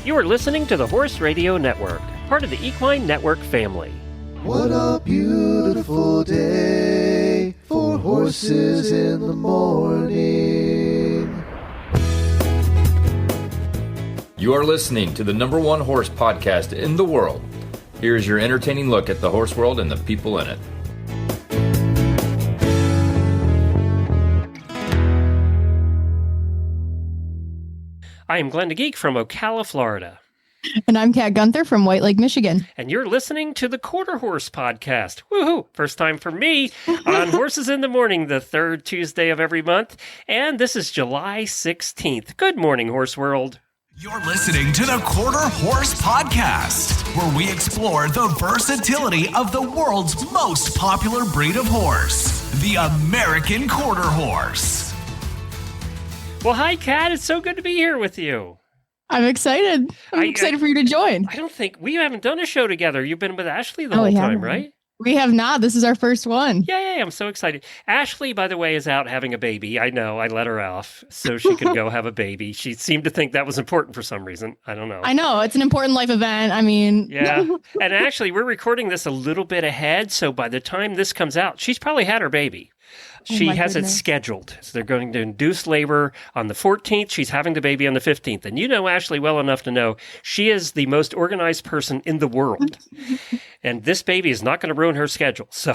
You are listening to the Horse Radio Network, part of the Equine Network family. What a beautiful day for horses in the morning. You are listening to the #1 horse podcast in the world. Here's your entertaining look at the horse world and the people in it. I am Glenn the Geek from Ocala, Florida. And I'm Kat Gunther from White Lake, Michigan. And you're listening to the Quarter Horse Podcast. Woohoo! First time for me on Horses in the Morning, the third Tuesday of every month. And this is July 16th. Good morning, Horse World. You're listening to the Quarter Horse Podcast, where we explore the versatility of the world's most popular breed of horse, the American Quarter Horse. Well, hi, Kat. It's so good to be here with you. I'm excited. I'm excited for you to join. I don't think we haven't done a show together. You've been with Ashley the whole time, right? We have not. This is our first one. Yay, I'm so excited. Ashley, by the way, is out having a baby. I know. I let her off so she could go have a baby. She seemed to think that was important for some reason. I don't know. I know. It's an important life event. I mean... Yeah. And actually, we're recording this a little bit ahead, so by the time this comes out, she's probably had her baby. She has it scheduled. So they're going to induce labor on the 14th. She's having the baby on the 15th. And you know Ashley well enough to know she is the most organized person in the world. And this baby is not going to ruin her schedule. So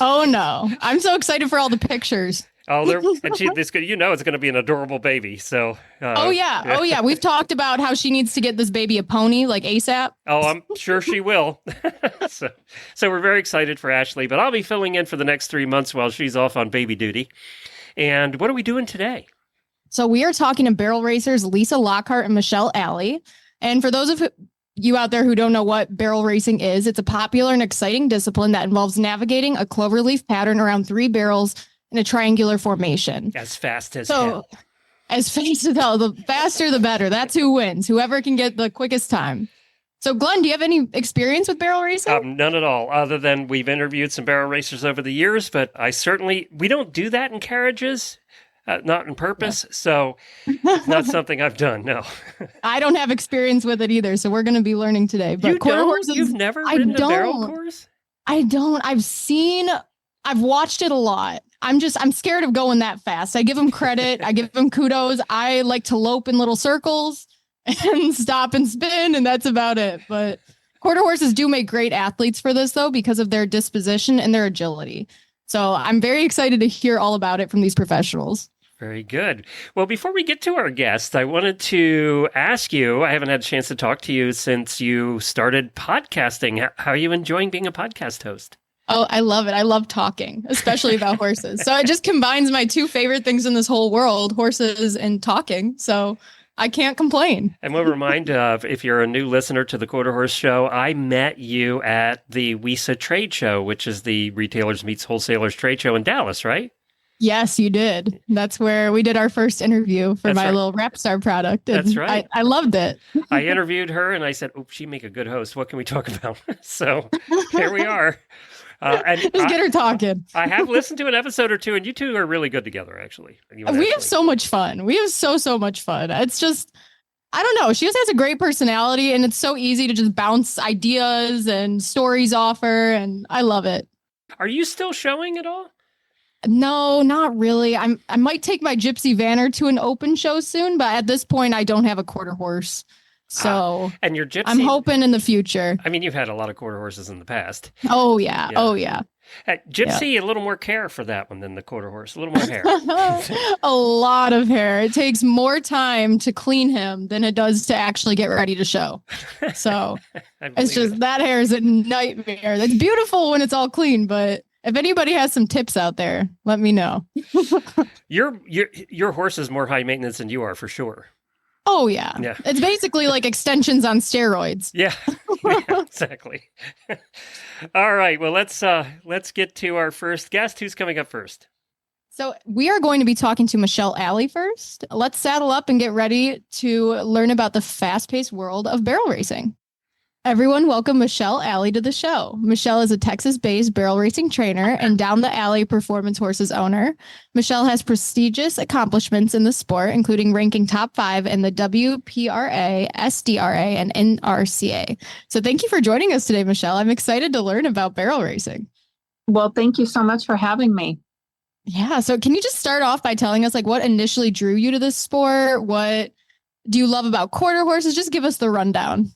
Oh, no. I'm so excited for all the pictures. Oh, and it's going to be an adorable baby. So. Oh yeah. We've talked about how she needs to get this baby a pony, like ASAP. Oh, I'm sure she will. So we're very excited for Ashley, but I'll be filling in for the next 3 months while she's off on baby duty. And what are we doing today? So we are talking to barrel racers Lisa Lockhart and Michelle Alley. And for those of you out there who don't know what barrel racing is, it's a popular and exciting discipline that involves navigating a cloverleaf pattern around 3 barrels in a triangular formation. As fast as hell. As fast as hell. The faster, the better. That's who wins. Whoever can get the quickest time. So, Glenn, do you have any experience with barrel racing? None at all, other than we've interviewed some barrel racers over the years, but we don't do that in carriages, not on purpose, so it's not something I've done, no. I don't have experience with it either, so we're going to be learning today. But You've never ridden a barrel course? I don't. I've watched it a lot. I'm scared of going that fast. I give them credit. I give them kudos. I like to lope in little circles and stop and spin, and that's about it. But quarter horses do make great athletes for this, though, because of their disposition and their agility. So I'm very excited to hear all about it from these professionals. Very good. Well, before we get to our guest, I wanted to ask you, I haven't had a chance to talk to you since you started podcasting. How are you enjoying being a podcast host? Oh, I love it. I love talking, especially about horses. So it just combines my 2 favorite things in this whole world, horses and talking. So I can't complain. And we'll remind if you're a new listener to the Quarter Horse Show, I met you at the WISA trade show, which is the Retailers Meets Wholesalers trade show in Dallas, right? Yes, you did. That's where we did our first interview for little Rapstar product. And that's right. I loved it. I interviewed her and I said, oh, she'd make a good host. What can we talk about? So here we are. Just get her talking. I have listened to an episode or two, and you two are really good together, actually. We have so much fun. We have so much fun. It's just, I don't know. She just has a great personality, and it's so easy to just bounce ideas and stories off her, and I love it. Are you still showing at all? No, not really. I might take my Gypsy Vanner to an open show soon, but at this point, I don't have a quarter horse. So and your Gypsy, I'm hoping in the future. I mean, you've had a lot of quarter horses in the past. Oh, yeah. Oh, yeah. Gypsy, a little more care for that one than the quarter horse. A little more hair. A lot of hair. It takes more time to clean him than it does to actually get ready to show. So it's just that hair is a nightmare. That's beautiful when it's all clean, but if anybody has some tips out there, let me know. Your horse is more high maintenance than you are, for sure. Oh, yeah. It's basically like extensions on steroids. Yeah, exactly. All right. Well, let's get to our first guest. Who's coming up first? So we are going to be talking to Michelle Alley first. Let's saddle up and get ready to learn about the fast-paced world of barrel racing. Everyone, welcome Michelle Alley to the show. Michelle is a Texas-based barrel racing trainer and down the alley performance horses owner. Michelle has prestigious accomplishments in the sport, including ranking top 5 in the WPRA, SDRA, and NRCA. So thank you for joining us today, Michelle. I'm excited to learn about barrel racing. Well, thank you so much for having me. Yeah. So can you just start off by telling us what initially drew you to this sport? What do you love about quarter horses? Just give us the rundown.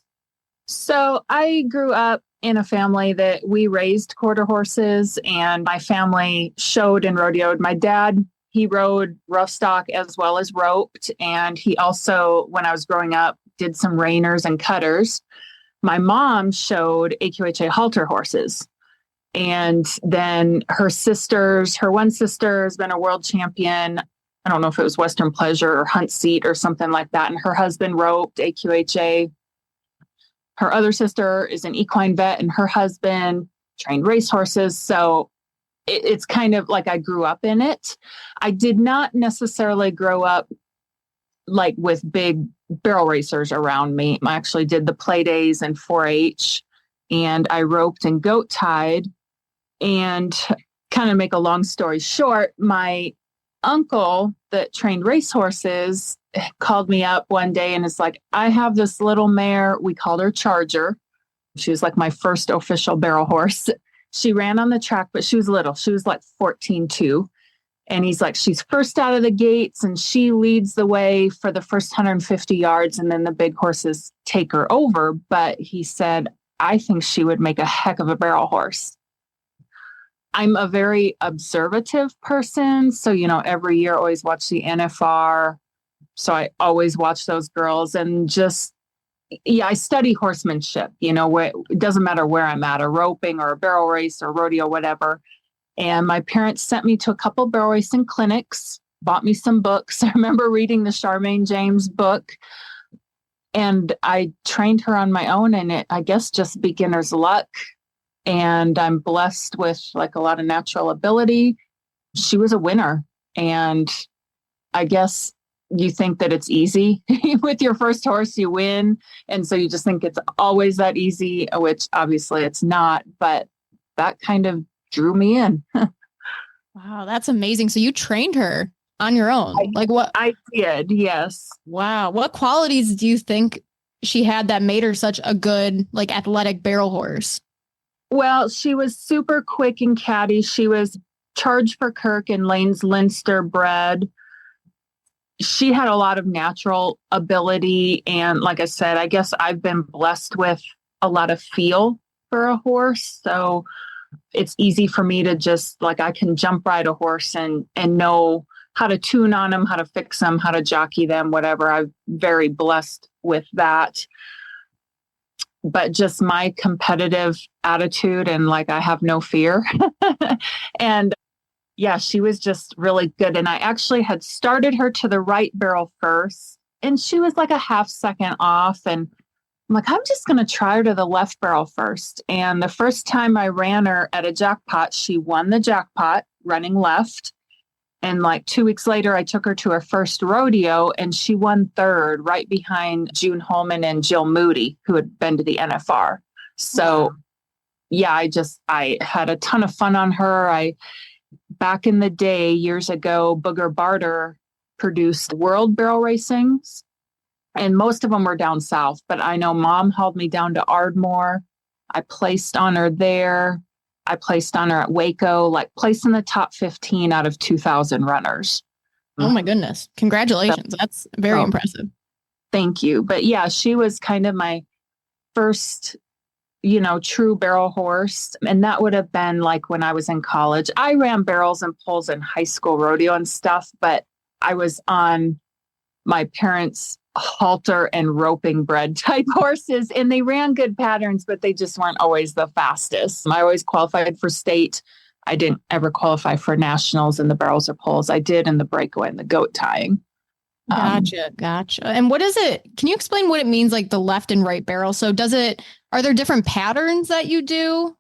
So I grew up in a family that we raised quarter horses, and my family showed and rodeoed. My dad, he rode rough stock as well as roped. And he also, when I was growing up, did some reiners and cutters. My mom showed AQHA halter horses. And then her one sister has been a world champion. I don't know if it was Western Pleasure or Hunt Seat or something like that. And her husband roped AQHA. Her other sister is an equine vet, and her husband trained racehorses. So it's kind of like I grew up in it. I did not necessarily grow up with big barrel racers around me. I actually did the play days and 4-H, and I roped and goat tied. And kind of make a long story short, my uncle that trained racehorses called me up one day and is like, I have this little mare. We called her Charger. She was like my first official barrel horse. She ran on the track, but she was little. She was like 14.2. And he's like, she's first out of the gates and she leads the way for the first 150 yards. And then the big horses take her over. But he said, I think she would make a heck of a barrel horse. I'm a very observative person. So, every year I always watch the NFR. So I always watch those girls and I study horsemanship, it doesn't matter where I'm at, a roping or a barrel race or rodeo, whatever. And my parents sent me to a couple barrel racing clinics, bought me some books. I remember reading the Charmaine James book, and I trained her on my own, and I guess just beginner's luck. And I'm blessed with a lot of natural ability. She was a winner. And I guess you think that it's easy with your first horse, you win. And so you just think it's always that easy, which obviously it's not, but that kind of drew me in. Wow, that's amazing. So you trained her on your own. What? I did, yes. Wow. What qualities do you think she had that made her such a good, athletic barrel horse? Well, she was super quick and catty. She was charged for Kirk and Lane's Leinster bred. She had a lot of natural ability. And like I said, I guess I've been blessed with a lot of feel for a horse. So it's easy for me to just I can jump ride a horse and know how to tune on them, how to fix them, how to jockey them, whatever. I'm very blessed with that. But just my competitive attitude and I have no fear. And yeah, she was just really good. And I actually had started her to the right barrel first, and she was a half second off. And I'm I'm just going to try her to the left barrel first. And the first time I ran her at a jackpot, she won the jackpot running left. And 2 weeks later, I took her to her first rodeo, and she won third right behind June Holman and Jill Moody, who had been to the NFR. So yeah, I had a ton of fun on her. Back in the day, years ago, Booger Barter produced World Barrel Racings, and most of them were down south. But I know Mom hauled me down to Ardmore. I placed on her there. I placed on her at Waco, placed in the top 15 out of 2,000 runners. Oh my goodness. Congratulations. That's very impressive. Thank you. But yeah, she was kind of my first, true barrel horse. And that would have been when I was in college. I ran barrels and poles in high school rodeo and stuff, but I was on my parents' halter and roping bred type horses, and they ran good patterns, but they just weren't always the fastest. I always qualified for state. I didn't ever qualify for nationals in the barrels or poles. I did in the breakaway and the goat tying. Gotcha. And what is it? Can you explain what it means, the left and right barrel? So are there different patterns that you do?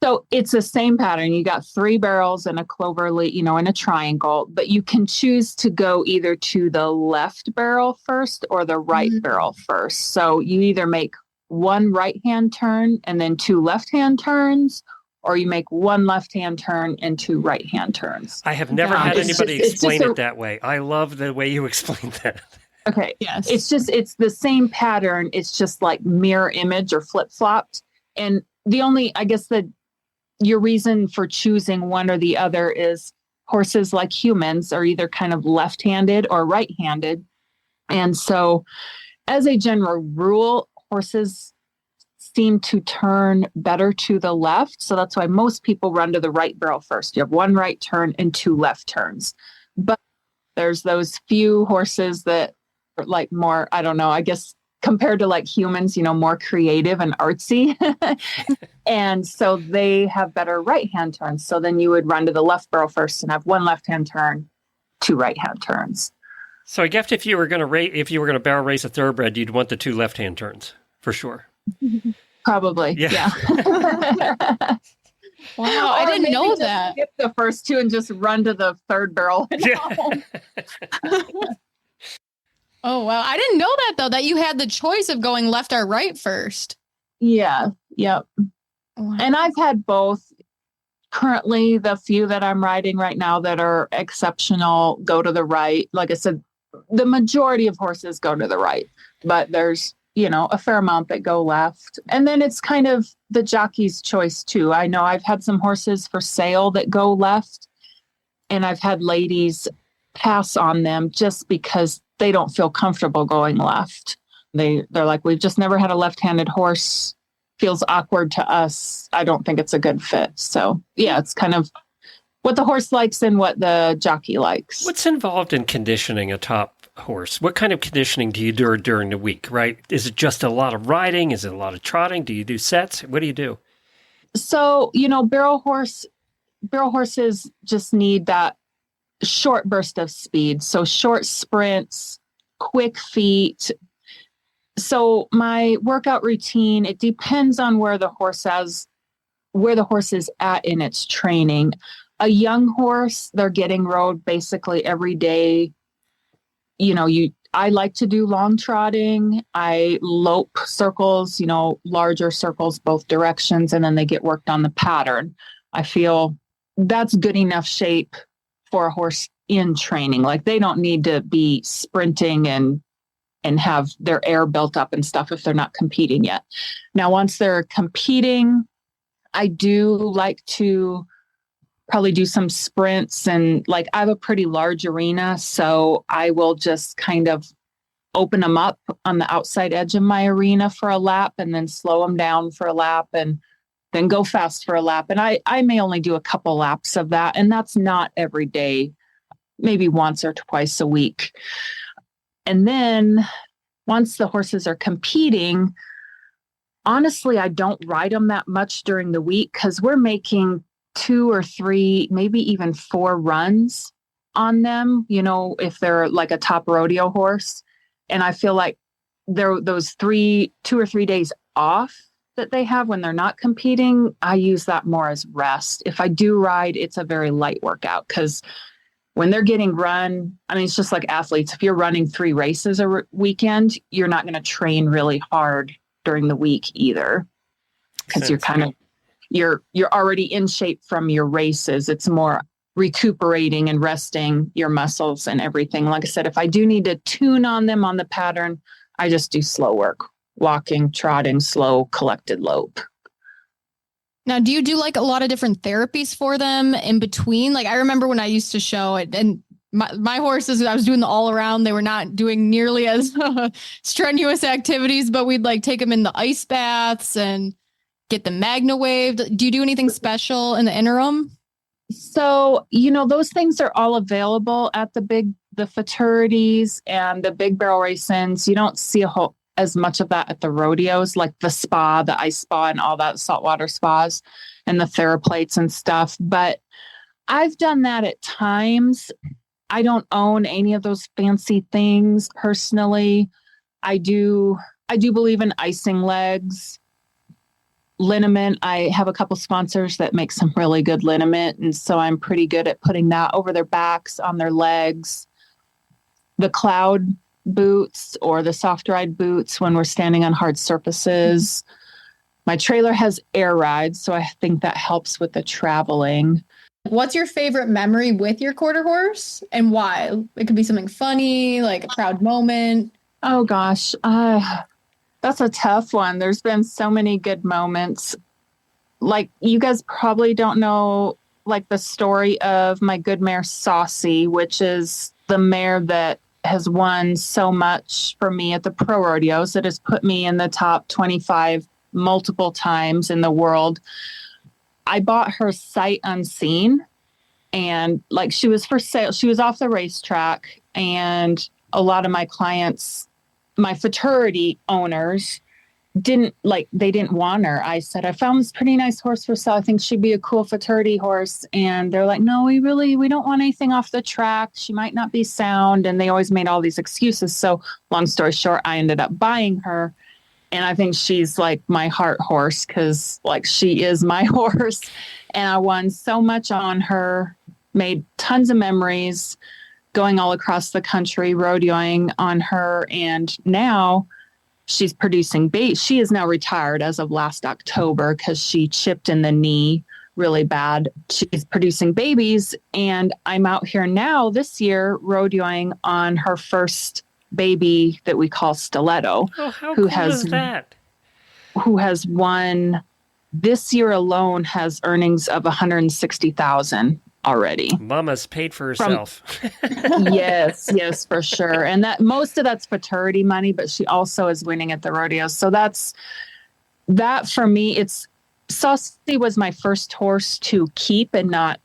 So it's the same pattern. You got 3 barrels and a cloverleaf, in a triangle, but you can choose to go either to the left barrel first or the right barrel first. So you either make one right-hand turn and then 2 left-hand turns, or you make 1 left-hand turn and 2 right-hand turns. I have never had anybody it's explain just it that way. I love the way you explained that. Okay. Yes. It's the same pattern. It's just like mirror image or flip-flopped. And the only, I guess your reason for choosing one or the other is horses, like humans, are either kind of left-handed or right-handed. And so as a general rule, horses seem to turn better to the left. So that's why most people run to the right barrel first. You have 1 right turn and 2 left turns. But there's those few horses that are like more, I don't know, I guess compared to like humans, more creative and artsy. And so they have better right-hand turns. So then you would run to the left barrel first and have 1 left-hand turn, 2 right-hand turns. So I guess if you were going to barrel race a thoroughbred, you'd want the 2 left-hand turns for sure. Probably. Yeah. Wow, I didn't know that. Skip the first 2 and just run to the third barrel. Oh, wow. I didn't know that, though, that you had the choice of going left or right first. Yeah. Yep. Wow. And I've had both. Currently, the few that I'm riding right now that are exceptional go to the right. Like I said, the majority of horses go to the right, but there's, a fair amount that go left. And then it's kind of the jockey's choice too. I know I've had some horses for sale that go left, and I've had ladies pass on them just because they don't feel comfortable going left. They're like, we've just never had a left-handed horse. Feels awkward to us. I don't think it's a good fit. So yeah, it's kind of what the horse likes and what the jockey likes. What's involved in conditioning a top horse? What kind of conditioning do you do during the week, right? Is it just a lot of riding? Is it a lot of trotting? Do you do sets? What do you do? So, barrel horses just need that short burst of speed. So short sprints, quick feet. So my workout routine, it depends on where the horse is at in its training. A young horse, they're getting rode basically every day. I like to do long trotting. I lope circles, larger circles, both directions, and then they get worked on the pattern. I feel that's good enough shape for a horse in training. Like they don't need to be sprinting and have their air built up and stuff if they're not competing yet. Now, once they're competing, I do like to probably do some sprints, and like I have a pretty large arena, so I will just kind of open them up on the outside edge of my arena for a lap and then slow them down for a lap and then go fast for a lap. And I may only do a couple laps of that, and that's not every day, maybe once or twice a week. And then once the horses are competing, honestly, I don't ride them that much during the week because we're making 2 or 3, maybe even 4 runs on them, if they're like a top rodeo horse. And I feel like those 2 or 3 days off that they have when they're not competing, I use that more as rest. If I do ride, it's a very light workout because when they're getting run, it's just like athletes. If you're running 3 races a weekend, you're not going to train really hard during the week either because you're already in shape from your races. It's more recuperating and resting your muscles and everything. Like I said, if I do need to tune on them on the pattern, I just do slow work, walking, trotting, slow, collected lope. Now, do you do like a lot of different therapies for them in between? Like I remember when I used to show it, and my horses, I was doing the all around. They were not doing nearly as strenuous activities, but we'd like take them in the ice baths and get them magna waved. Do you do anything special in the interim? So, those things are all available at the futurities and the big barrel racings. You don't see as much of that at the rodeos, like the spa, the ice spa and all that, saltwater spas and the theraplates and stuff. But I've done that at times. I don't own any of those fancy things personally. I do believe in icing legs. Liniment, I have a couple sponsors that make some really good liniment, and so I'm pretty good at putting that over their backs, on their legs. The cloud boots or the soft ride boots when we're standing on hard surfaces. My trailer has air rides, so I think that helps with the traveling. What's your favorite memory with your quarter horse and why? It could be something funny, like a proud moment. Oh gosh, that's a tough one. There's been so many good moments. Like, you guys probably don't know, like, the story of my good mare Saucy, which is the mare that has won so much for me at the pro rodeos. It has put me in the top 25 multiple times in the world. I bought her sight unseen, and like, she was for sale. She was off the racetrack, and a lot of my clients, my fraternity owners, didn't want her. I said, I found this pretty nice horse for sale. I think she'd be a cool fraternity horse. And they're like, no, we don't want anything off the track. She might not be sound. And they always made all these excuses. So long story short, I ended up buying her. And I think she's like my heart horse, because like, she is my horse. And I won so much on her, made tons of memories going all across the country, rodeoing on her. And now she's producing babies. She is now retired as of last October because she chipped in the knee really bad. She's producing babies. And I'm out here now this year rodeoing on her first baby that we call Stiletto. Oh, how cool is that? Who has won this year alone, has earnings of $160,000 already. Mama's paid for herself. Yes, for sure. And that most of that's fraternity money, but she also is winning at the rodeos. So that for me. It's Saucy was my first horse to keep and not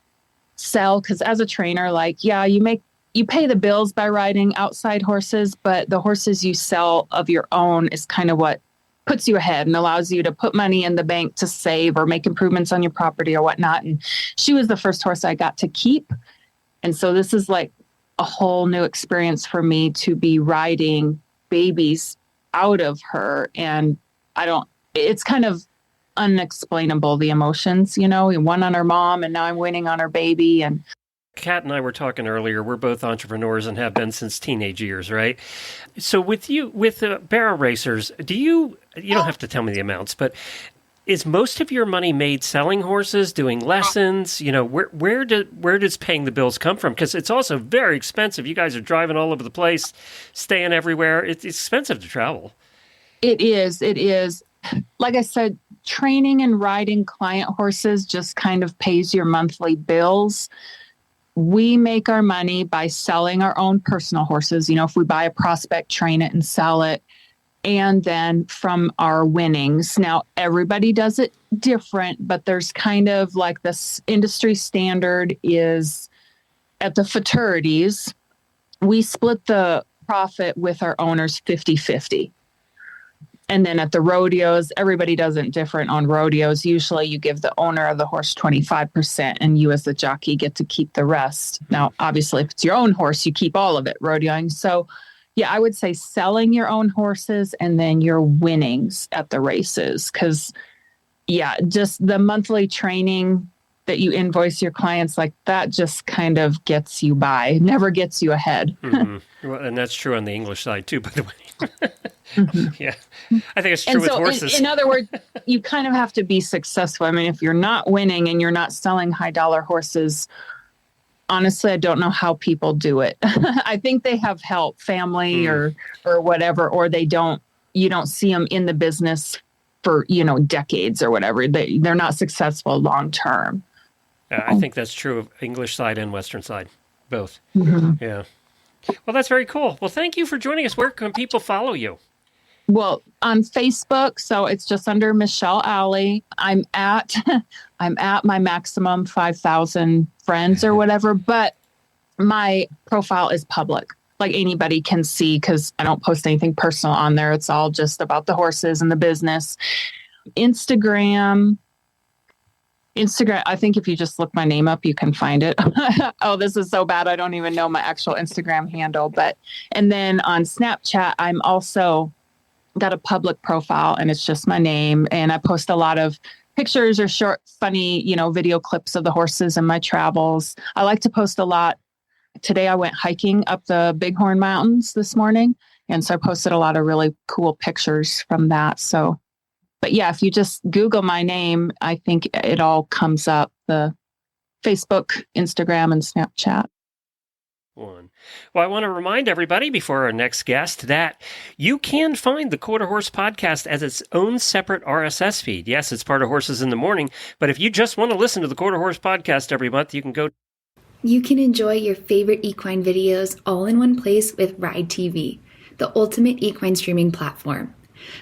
sell, because as a trainer, like, yeah, you pay the bills by riding outside horses, but the horses you sell of your own is kind of what puts you ahead and allows you to put money in the bank to save or make improvements on your property or whatnot. And she was the first horse I got to keep. And so this is like a whole new experience for me to be riding babies out of her. And it's kind of unexplainable, the emotions, we won on her mom and now I'm winning on her baby. And Kat and I were talking earlier. We're both entrepreneurs and have been since teenage years, right? So with barrel racers, you don't have to tell me the amounts, but is most of your money made selling horses, doing lessons? Where does paying the bills come from? Because it's also very expensive. You guys are driving all over the place, staying everywhere. It's expensive to travel. It is. Like I said, training and riding client horses just kind of pays your monthly bills. We make our money by selling our own personal horses. If we buy a prospect, train it and sell it. And then from our winnings. Now, everybody does it different, but there's kind of like this industry standard is at the fraternities, we split the profit with our owners 50-50. And then at the rodeos, everybody does it different. On rodeos, usually you give the owner of the horse 25% and you as the jockey get to keep the rest. Now, obviously, if it's your own horse, you keep all of it rodeoing. So, yeah, I would say selling your own horses and then your winnings at the races. Because, yeah, just the monthly training that you invoice your clients, like that just kind of gets you by, never gets you ahead. Mm-hmm. Well, and that's true on the English side too, by the way. Mm-hmm. Yeah, I think it's true with horses. In other words, you kind of have to be successful. I mean, if you're not winning and you're not selling high dollar horses, honestly, I don't know how people do it. I think they have help, family or whatever, or you don't see them in the business for, decades or whatever. They're not successful long term. I think that's true of English side and Western side, both. Mm-hmm. Yeah. Well, that's very cool. Well, thank you for joining us. Where can people follow you? Well, on Facebook, so it's just under Michelle Alley. I'm at my maximum 5,000 friends or whatever, but my profile is public. Like anybody can see, because I don't post anything personal on there. It's all just about the horses and the business. Instagram, I think if you just look my name up, you can find it. Oh, this is so bad. I don't even know my actual Instagram handle. And then on Snapchat, I'm also got a public profile and it's just my name. And I post a lot of pictures or short, funny, video clips of the horses and my travels. I like to post a lot Today I went hiking up the Bighorn Mountains this morning. And so I posted a lot of really cool pictures from that. So, but yeah, if you just Google my name, I think it all comes up, the Facebook, Instagram, and Snapchat. One. Well, I want to remind everybody before our next guest that you can find the Quarter Horse podcast as its own separate RSS feed. Yes, it's part of Horses in the Morning, but if you just want to listen to the Quarter Horse podcast every month, you can go. You can enjoy your favorite equine videos all in one place with Ride TV, the ultimate equine streaming platform.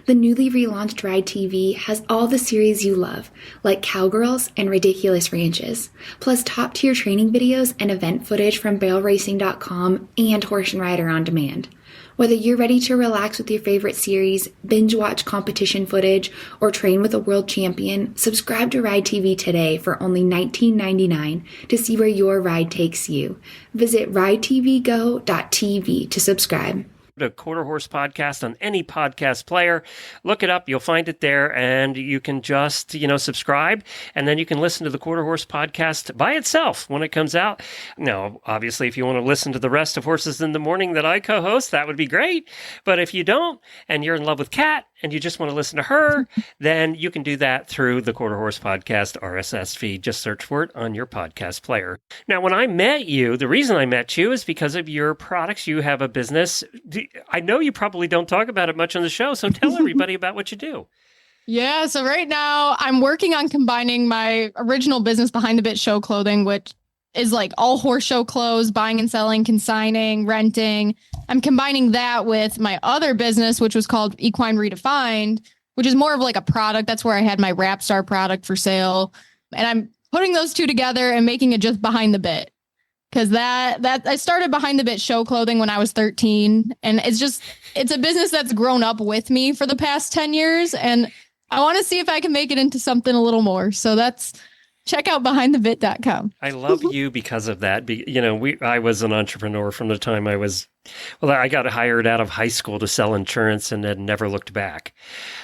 The newly relaunched Ride TV has all the series you love, like Cowgirls and Ridiculous Ranches, plus top-tier training videos and event footage from BailRacing.com and Horse and Rider on Demand. Whether you're ready to relax with your favorite series, binge-watch competition footage, or train with a world champion, subscribe to Ride TV today for only $19.99 to see where your ride takes you. Visit ridetvgo.tv to subscribe. The Quarter Horse podcast on any podcast player. Look it up. You'll find it there, and you can just, subscribe, and then you can listen to the Quarter Horse podcast by itself when it comes out. Now, obviously, if you want to listen to the rest of Horses in the Morning that I co-host, that would be great. But if you don't, and you're in love with Kat, and you just want to listen to her, then you can do that through the Quarter Horse podcast RSS feed. Just search for it on your podcast player. Now, when I met you, the reason I met you is because of your products. You have a business. I know you probably don't talk about it much on the show, so tell everybody about what you do. Yeah, so right now I'm working on combining my original business Behind the Bit Show Clothing, which is like all horse show clothes, buying and selling, consigning, renting. I'm combining that with my other business, which was called Equine Redefined, which is more of like a product. That's where I had my Rapstar product for sale. And I'm putting those two together and making it just Behind the Bit. Because that I started Behind the Bit Show Clothing when I was 13. And it's a business that's grown up with me for the past 10 years. And I want to see if I can make it into something a little more. So check out behindthebit.com. I love you because of that. I was an entrepreneur from the time I got hired out of high school to sell insurance and then never looked back.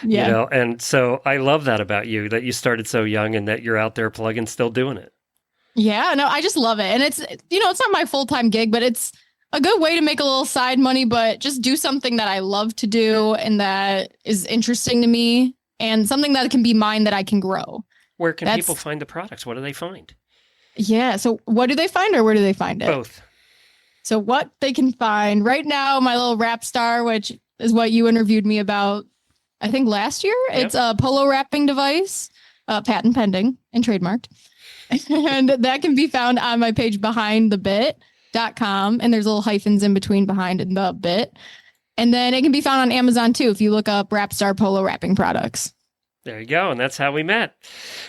Yeah. And so I love that about you, that you started so young and that you're out there plugging, still doing it. Yeah, no, I just love it. And it's not my full-time gig, but it's a good way to make a little side money, but just do something that I love to do and that is interesting to me and something that can be mine that I can grow. Where can people find the products? What do they find? Yeah. So what do they find or where do they find it? Both. So what they can find right now, my little Rapstar, which is what you interviewed me about, I think last year. Yep. It's a polo wrapping device, patent pending and trademarked. And that can be found on my page behindthebit.com. And there's little hyphens in between behind and the bit. And then it can be found on Amazon too if you look up Rapstar polo wrapping products. There you go. And that's how we met.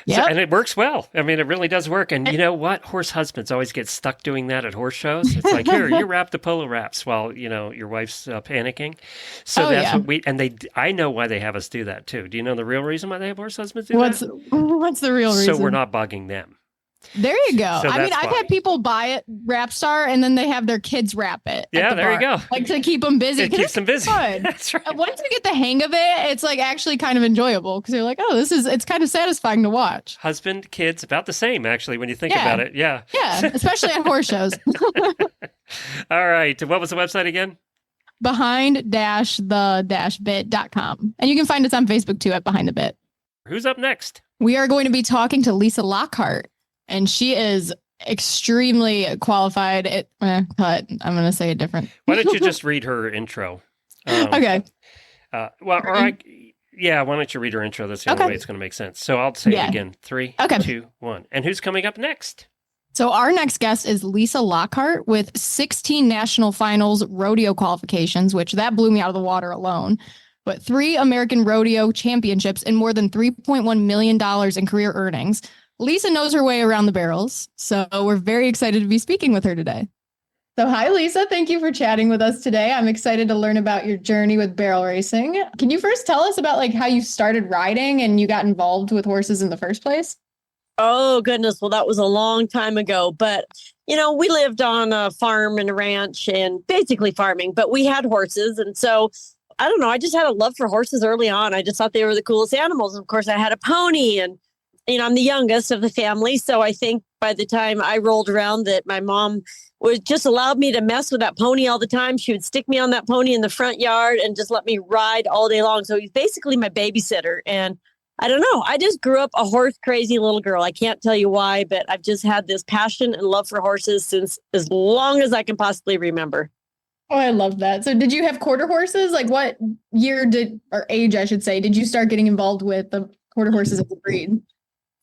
Yep. And it works well. I mean, it really does work. And you know what? Horse husbands always get stuck doing that at horse shows. It's like, here, you wrap the polo wraps while, your wife's panicking. So I know why they have us do that too. Do you know the real reason why they have horse husbands do that? What's the real reason? So we're not bugging them. There you go. So I've had people buy it, Rapstar, and then they have their kids wrap it. Yeah, there you go. Like to keep them busy. It keeps them busy. That's right. Once you get the hang of it, it's like actually kind of enjoyable because you're like, oh, it's kind of satisfying to watch. Husband, kids, about the same actually when you think about it. Yeah. Yeah, especially at horse shows. All right. What was the website again? behind-the-bit.com. And you can find us on Facebook too at Behind the Bit. Who's up next? We are going to be talking to Lisa Lockhart. And she is extremely qualified. But I'm going to say it different. Why don't you just read her intro? Okay. Why don't you read her intro? That's the only way it's going to make sense. So I'll say it again. 3, 2, 1. And who's coming up next? So our next guest is Lisa Lockhart with 16 national finals rodeo qualifications, which that blew me out of the water alone. But 3 American rodeo championships and more than $3.1 million in career earnings. Lisa knows her way around the barrels, so we're very excited to be speaking with her today. So hi, Lisa. Thank you for chatting with us today. I'm excited to learn about your journey with barrel racing. Can you first tell us about how you started riding and you got involved with horses in the first place? Oh, goodness. Well, that was a long time ago. But, we lived on a farm and a ranch and basically farming, but we had horses. And so, I don't know, I just had a love for horses early on. I just thought they were the coolest animals. Of course, I had a pony and I'm the youngest of the family. So I think by the time I rolled around that my mom was just allowed me to mess with that pony all the time. She would stick me on that pony in the front yard and just let me ride all day long. So he's basically my babysitter. And I don't know, I just grew up a horse crazy little girl. I can't tell you why, but I've just had this passion and love for horses since as long as I can possibly remember. Oh, I love that. So did you have quarter horses? Like what year or age, I should say, did you start getting involved with the quarter horses as a breed?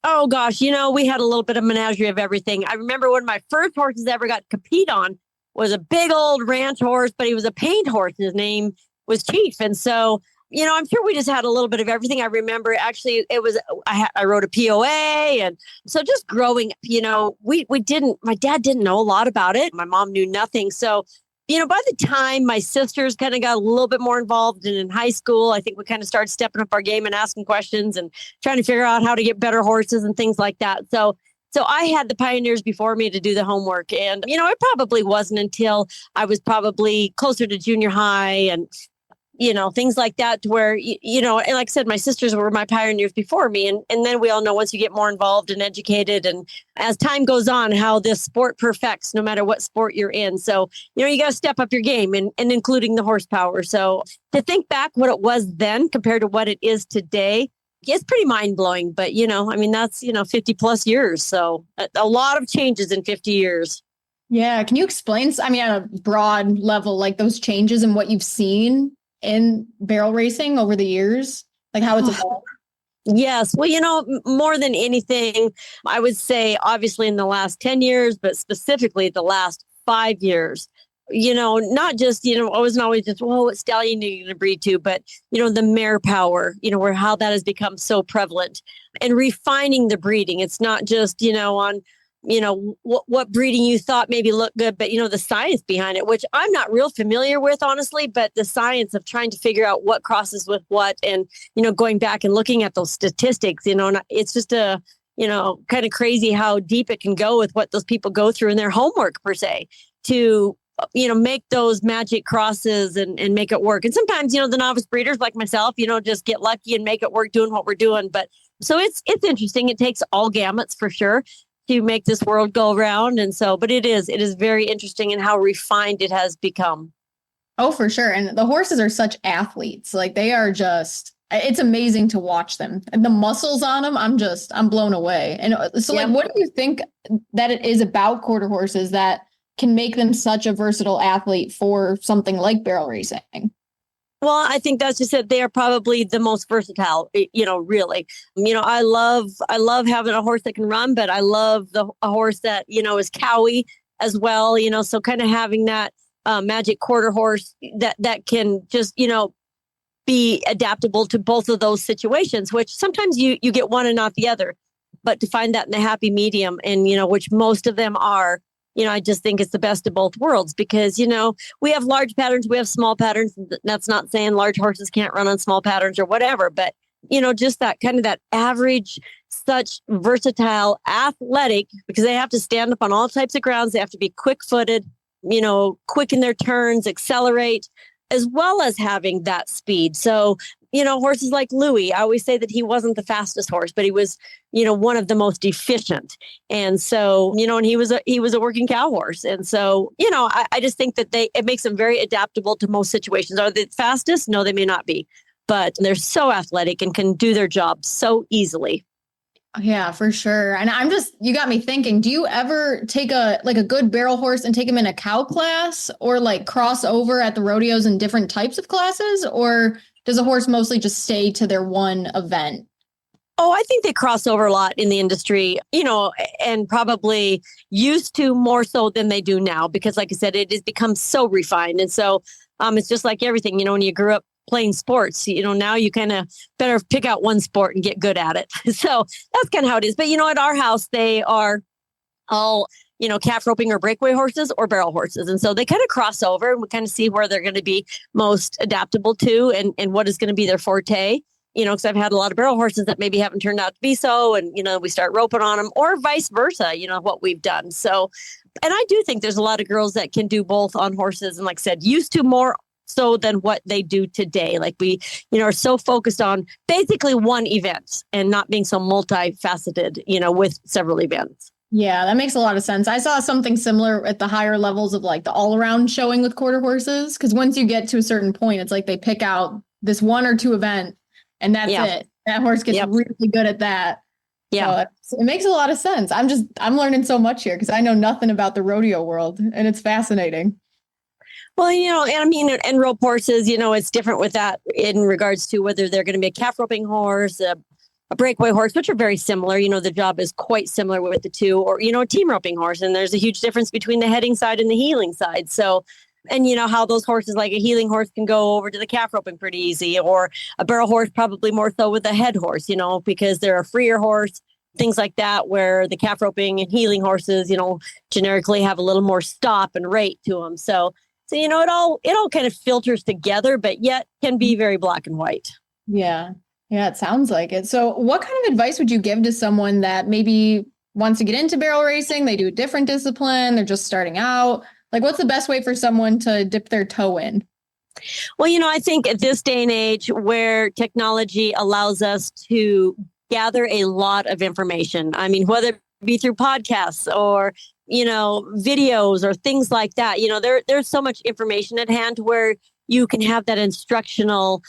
Oh, gosh. We had a little bit of menagerie of everything. I remember one of my first horses I ever got to compete on was a big old ranch horse, but he was a paint horse. His name was Chief. And so, I'm sure we just had a little bit of everything. I remember actually it was, I wrote a POA. And so just growing, my dad didn't know a lot about it. My mom knew nothing. So, by the time my sisters kind of got a little bit more involved and in high school, I think we kind of started stepping up our game and asking questions and trying to figure out how to get better horses and things like that. So I had the pioneers before me to do the homework. And, it probably wasn't until I was probably closer to junior high and, things like that to where, and like I said, my sisters were my pioneers before me. And then we all know once you get more involved and educated and as time goes on, how this sport perfects no matter what sport you're in. So, you got to step up your game and including the horsepower. So to think back what it was then compared to what it is today, it's pretty mind blowing. But, that's, 50 plus years. So a lot of changes in 50 years. Yeah. Can you explain, on a broad level, like those changes and what you've seen in barrel racing over the years, like how it's evolved? Yes. Well, more than anything, I would say obviously in the last 10 years, but specifically the last 5 years, not just, I wasn't always just, what stallion are you going to breed to, but, the mare power, where how that has become so prevalent and refining the breeding. It's not just, on what breeding you thought maybe looked good, but the science behind it, which I'm not real familiar with, honestly, but the science of trying to figure out what crosses with what and, going back and looking at those statistics, and it's just kind of crazy how deep it can go with what those people go through in their homework per se to, make those magic crosses and make it work. And sometimes, the novice breeders like myself, just get lucky and make it work doing what we're doing. But so it's interesting. It takes all gamuts for sure to make this world go around. And so, but it is very interesting in how refined it has become. Oh, for sure. And the horses are such athletes. Like they are just, it's amazing to watch them. And the muscles on them, I'm blown away. And so like, what do you think that it is about quarter horses that can make them such a versatile athlete for something like barrel racing? Well, I think that's just it. They are probably the most versatile, really. I love having a horse that can run, but I love a horse that, is cowy as well, so kind of having that magic quarter horse that can just, be adaptable to both of those situations, which sometimes you get one and not the other. But to find that in the happy medium and, which most of them are, I just think it's the best of both worlds because, we have large patterns, we have small patterns. That's not saying large horses can't run on small patterns or whatever, but, just that kind of that average, such versatile, athletic, because they have to stand up on all types of grounds. They have to be quick footed, quick in their turns, accelerate, as well as having that speed. So, horses like Louis, I always say that he wasn't the fastest horse, but he was, one of the most efficient. And so, and he was a working cow horse. And so, I just think that it makes them very adaptable to most situations. Are they the fastest? No, they may not be, but they're so athletic and can do their job so easily. Yeah, for sure. And you got me thinking, do you ever take a good barrel horse and take him in a cow class or like cross over at the rodeos in different types of classes? Or does a horse mostly just stay to their one event? Oh, I think they cross over a lot in the industry, and probably used to more so than they do now, because like I said, it has become so refined. And so it's just like everything, when you grew up playing sports, now you kind of better pick out one sport and get good at it. So that's kind of how it is. But, at our house, they are all, calf roping or breakaway horses or barrel horses. And so they kind of cross over and we kind of see where they're going to be most adaptable to and what is going to be their forte. Because I've had a lot of barrel horses that maybe haven't turned out to be so. And, we start roping on them or vice versa, what we've done. So, and I do think there's a lot of girls that can do both on horses. And like I said, used to more so than what they do today. Like we, are so focused on basically one event and not being so multifaceted, with several events. Yeah, that makes a lot of sense. I saw something similar at the higher levels of like the all around showing with quarter horses. Cause once you get to a certain point, it's like they pick out this one or two event and that's it. That horse gets really good at that. Yeah. So it makes a lot of sense. I'm learning so much here because I know nothing about the rodeo world and it's fascinating. Well, and I mean, and rope horses, it's different with that in regards to whether they're going to be a calf roping horse, a breakaway horse, which are very similar. The job is quite similar with the two, or, a team roping horse. And there's a huge difference between the heading side and the heeling side. So, and how those horses, like a heeling horse, can go over to the calf roping pretty easy, or a barrel horse probably more so with a head horse, because they're a freer horse, things like that, where the calf roping and heeling horses, generically have a little more stop and rate to them. So it all kind of filters together, but yet can be very black and white. Yeah. Yeah, it sounds like it. So what kind of advice would you give to someone that maybe wants to get into barrel racing? They do a different discipline. They're just starting out. Like, what's the best way for someone to dip their toe in? Well, I think at this day and age where technology allows us to gather a lot of information, I mean, whether it be through podcasts or, videos or things like that, there's so much information at hand where you can have that instructional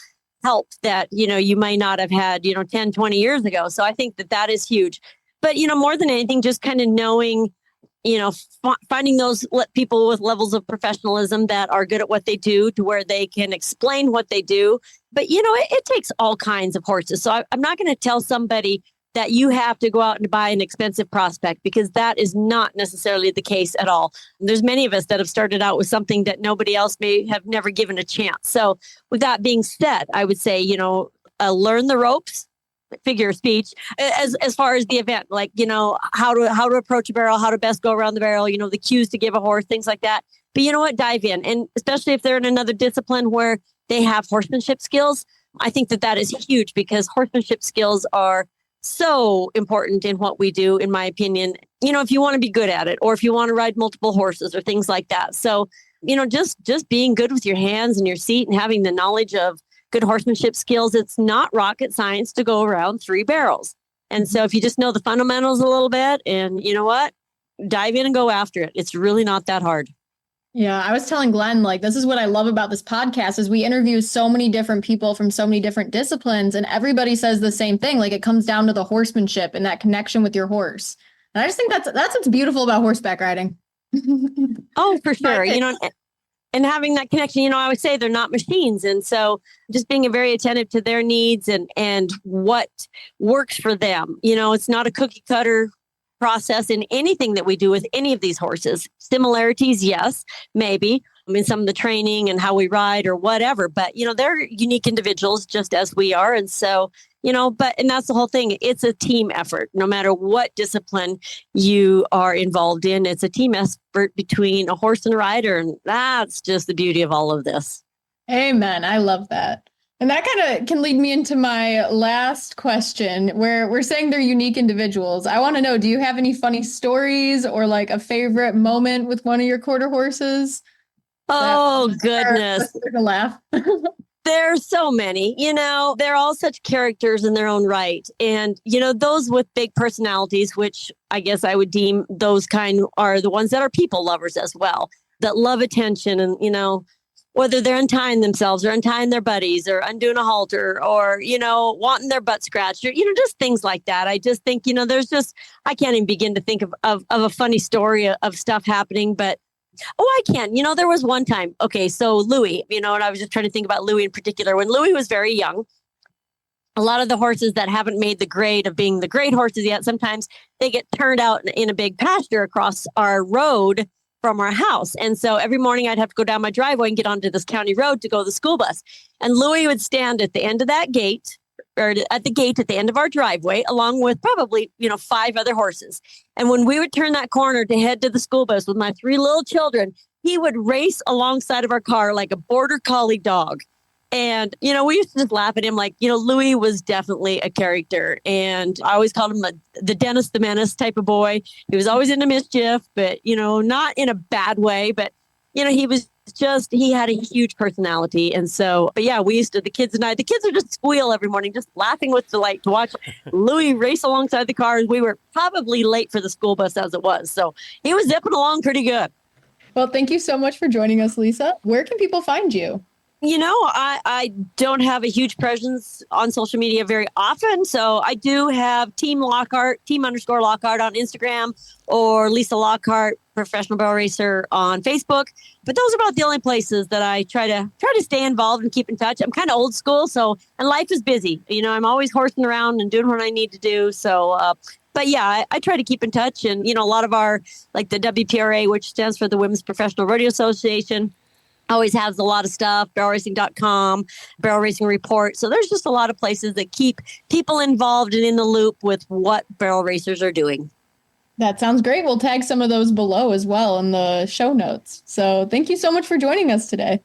help that, you might not have had, 10, 20 years ago. So I think that is huge. But, more than anything, just kind of knowing, finding those people with levels of professionalism that are good at what they do to where they can explain what they do. But, it takes all kinds of horses. So I'm not going to tell somebody that you have to go out and buy an expensive prospect, because that is not necessarily the case at all. There's many of us that have started out with something that nobody else may have never given a chance. So with that being said, I would say, learn the ropes, figure of speech, as far as the event, like, how to approach a barrel, how to best go around the barrel, the cues to give a horse, things like that. But you know what, dive in. And especially if they're in another discipline where they have horsemanship skills, I think that is huge, because horsemanship skills are so important in what we do, in my opinion, if you want to be good at it, or if you want to ride multiple horses or things like that. So, just being good with your hands and your seat and having the knowledge of good horsemanship skills, it's not rocket science to go around 3 barrels. And so if you just know the fundamentals a little bit, and dive in and go after it. It's really not that hard. Yeah, I was telling Glenn, like, this is what I love about this podcast is we interview so many different people from so many different disciplines, and everybody says the same thing. Like, it comes down to the horsemanship and that connection with your horse. And I just think that's what's beautiful about horseback riding. Oh, for sure. And having that connection, I would say they're not machines. And so just being very attentive to their needs and what works for them. It's not a cookie cutter process in anything that we do with any of these horses. Similarities, yes, maybe. I mean, some of the training and how we ride or whatever, but, they're unique individuals just as we are. And so, and that's the whole thing. It's a team effort. No matter what discipline you are involved in, it's a team effort between a horse and a rider. And that's just the beauty of all of this. Amen. I love that. And that kind of can lead me into my last question, where we're saying they're unique individuals. I want to know, do you have any funny stories or like a favorite moment with one of your quarter horses? Oh, goodness. Laugh. There's so many, they're all such characters in their own right. And, those with big personalities, which I guess I would deem those kind are the ones that are people lovers as well, that love attention and, whether they're untying themselves or untying their buddies or undoing a halter or, wanting their butt scratched or, just things like that. I just think, I can't even begin to think of a funny story of stuff happening, but I can. There was one time. Okay, so Louis, and I was just trying to think about Louis in particular. When Louis was very young, a lot of the horses that haven't made the grade of being the great horses yet, sometimes they get turned out in a big pasture across our road from our house. And so every morning I'd have to go down my driveway and get onto this county road to go to the school bus. And Louis would stand at the end of that gate, or at the gate at the end of our driveway, along with probably, 5 other horses. And when we would turn that corner to head to the school bus with my 3 little children, he would race alongside of our car like a border collie dog. And, we used to just laugh at him like, Louis was definitely a character. And I always called him the Dennis the Menace type of boy. He was always into mischief, but, not in a bad way. But, he was It's just, he had a huge personality. And so, but yeah, the kids would just squeal every morning, just laughing with delight to watch Louis race alongside the cars. We were probably late for the school bus as it was. So he was zipping along pretty good. Well, thank you so much for joining us, Lisa. Where can people find you? I don't have a huge presence on social media very often. So I do have Team Lockhart, _Lockhart on Instagram, or Lisa Lockhart, professional barrel racer on Facebook. But those are about the only places that I try to stay involved and keep in touch. I'm kind of old school. And life is busy. I'm always horsing around and doing what I need to do. So, but yeah, I try to keep in touch. And, a lot of our, like the WPRA, which stands for the Women's Professional Rodeo Association, always has a lot of stuff, barrelracing.com, Barrel Racing Report. So there's just a lot of places that keep people involved and in the loop with what barrel racers are doing. That sounds great. We'll tag some of those below as well in the show notes. So thank you so much for joining us today.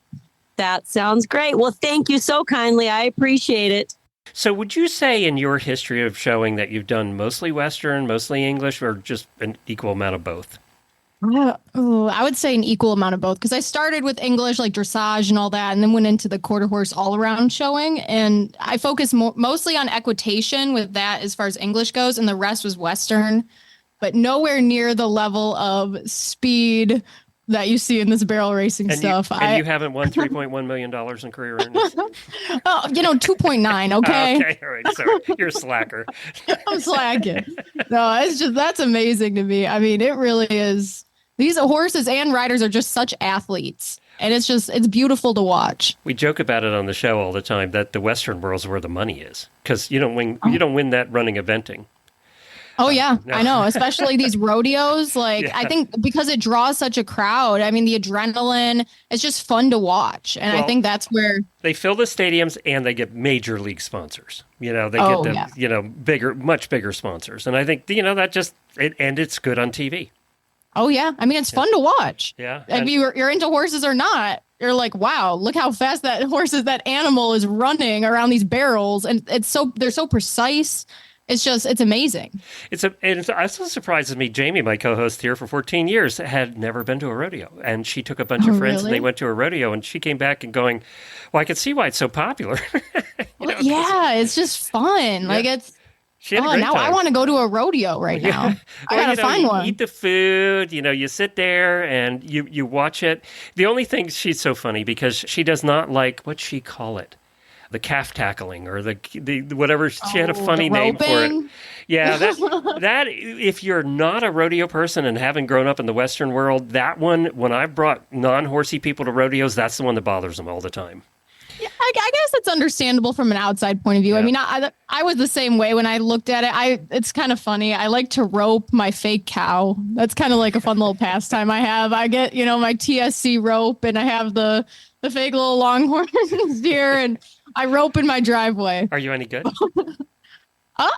That sounds great. Well, thank you so kindly. I appreciate it. So would you say in your history of showing that you've done mostly Western, mostly English, or just an equal amount of both? I would say an equal amount of both, because I started with English, like dressage and all that, and then went into the quarter horse all around showing. And I focused mostly on equitation with that as far as English goes, and the rest was Western, but nowhere near the level of speed that you see in this barrel racing stuff. You haven't won $3.1 million in career earnings? 2.9, okay? Okay, all right, sorry. You're a slacker. I'm slacking. No, that's amazing to me. I mean, it really is. These horses and riders are just such athletes. And it's beautiful to watch. We joke about it on the show all the time that the Western world's where the money is, because you don't win that running eventing. Oh, yeah, No. I know. Especially these rodeos. Yeah. I think because it draws such a crowd. I mean, the adrenaline, it's just fun to watch. And I think that's where they fill the stadiums and they get major league sponsors. They get bigger, much bigger sponsors. And I think, that just, and it's good on TV. Oh, yeah. I mean, it's fun to watch. Yeah. If you're into horses or not, you're like, wow, look how fast that animal is running around these barrels. And they're so precise. It's amazing. It also surprises me. Jamie, my co-host here for 14 years, had never been to a rodeo. And she took a bunch of friends and they went to a rodeo, and she came back and going, well, I can see why it's so popular. Yeah, it's just fun. Yeah. Like She had a great now time. I want to go to a rodeo right now. I gotta find one. You eat the food, you sit there and you watch it. The only thing, she's so funny because she does not like, what'd she call it? The calf tackling or the whatever. She had a funny name for it. Yeah, that if you're not a rodeo person and haven't grown up in the Western world, that one, when I've brought non-horsey people to rodeos, that's the one that bothers them all the time. Yeah, I guess it's understandable from an outside point of view. Yeah. I mean, I was the same way when I looked at it. It's kind of funny. I like to rope my fake cow. That's kind of like a fun little pastime I have. I get, my TSC rope, and I have the fake little longhorn steer, and I rope in my driveway. Are you any good? I'd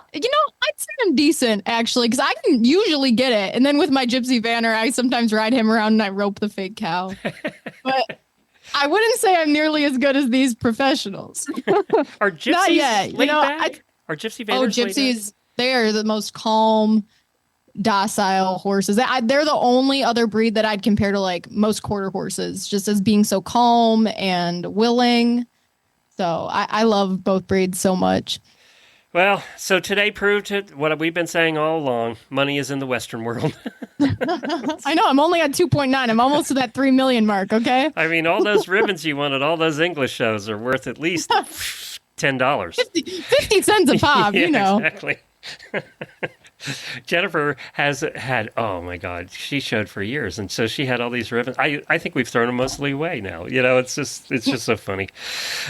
say I'm decent, actually, because I can usually get it. And then with my gypsy vanner, I sometimes ride him around and I rope the fake cow. But I wouldn't say I'm nearly as good as these professionals. Are gypsies Not yet. laid back? Are gypsy vanners gypsies, they are the most calm, docile horses. They're the only other breed that I'd compare to like most quarter horses, just as being so calm and willing. So I love both breeds so much. Well, so today proved it, what we've been saying all along. Money is in the Western world. I know. I'm only at 2.9. I'm almost to that 3 million mark, okay? I mean, all those ribbons you won at all those English shows are worth at least $10. 50 cents a pop, Exactly. Jennifer has had, oh my God, she showed for years. And so she had all these ribbons. I think we've thrown them mostly away now. It's just so funny.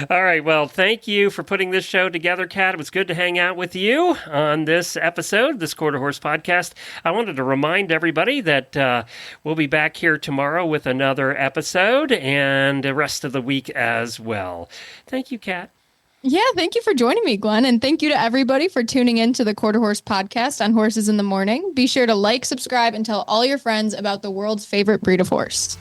All right. Well, thank you for putting this show together, Kat. It was good to hang out with you on this episode, this Quarter Horse Podcast. I wanted to remind everybody that we'll be back here tomorrow with another episode and the rest of the week as well. Thank you, Kat. Yeah, thank you for joining me, Glenn. And thank you to everybody for tuning in to the Quarter Horse Podcast on Horses in the Morning. Be sure to like, subscribe, and tell all your friends about the world's favorite breed of horse.